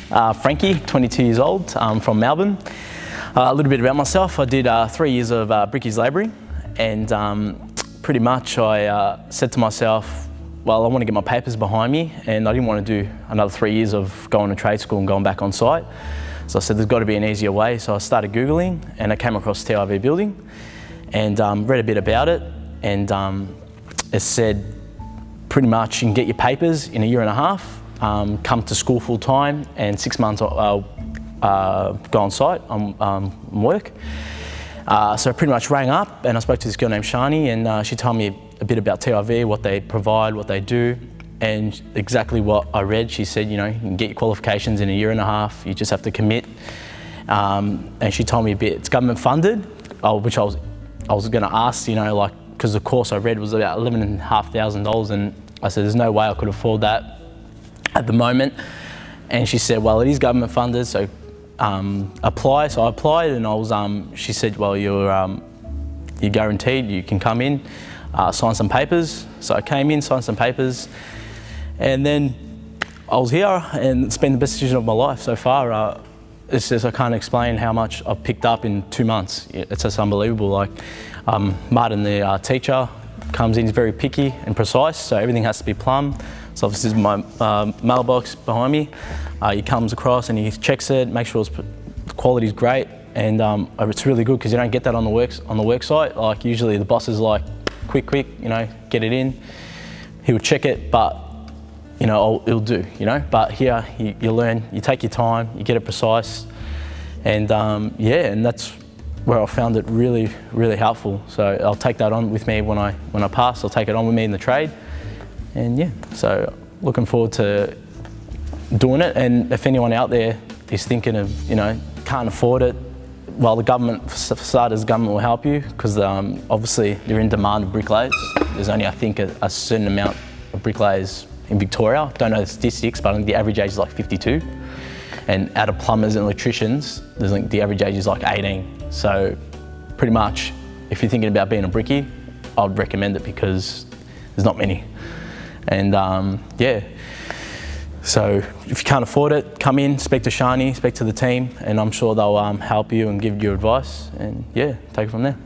Franky, 22 years old, from Melbourne. A little bit about myself. I did 3 years of brickies labouring, and pretty much I said to myself, well, I want to get my papers behind me, and I didn't want to do another 3 years of going to trade school and going back on site. So I said there's got to be an easier way. So I started Googling, and I came across TIV building and read a bit about it, and it said pretty much you can get your papers in 1.5 years, come to school full time, and 6 months go on site on work. So I pretty much rang up and I spoke to this girl named Shani, and she told me a bit about TIV, what they provide, what they do, and exactly what I read. She said, you know, you can get your qualifications in 1.5 years, you just have to commit. And she told me a bit, it's government funded, which I was going to ask, you know, like, because the course I read was about $11,500, and I said there's no way I could afford that at the moment. And she said, well, it is government funded, so apply. So I applied, and she said, well, you're guaranteed, you can come in, sign some papers. So I came in, signed some papers, and then I was here, and it's been the best decision of my life so far. It's just, I can't explain how much I've picked up in 2 months. It's just unbelievable. Like, Martin, the teacher, comes in, he's very picky and precise, so everything has to be plumb. So this is my mailbox behind me. He comes across and he checks it, makes sure the quality's great, and it's really good because you don't get that on the work site. Like, usually the boss is like, quick, you know, get it in. He would check it, but you know, it'll do, you know. But here, you learn, you take your time, you get it precise, and yeah, and that's where I found it really, really helpful. So I'll take that on with me when I pass. I'll take it on with me in the trade, and yeah. So looking forward to doing it. And if anyone out there is thinking of, you know, can't afford it, well, the government, for starters, the government will help you, because obviously they're in demand of bricklayers. There's only, I think, a certain amount of bricklayers in Victoria. Don't know the statistics, but I think the average age is like 52. And out of plumbers and electricians, the average age is like 18. So pretty much, if you're thinking about being a brickie, I'd recommend it because there's not many. And yeah, so if you can't afford it, come in, speak to Shani, speak to the team, and I'm sure they'll help you and give you advice, and yeah, take it from there.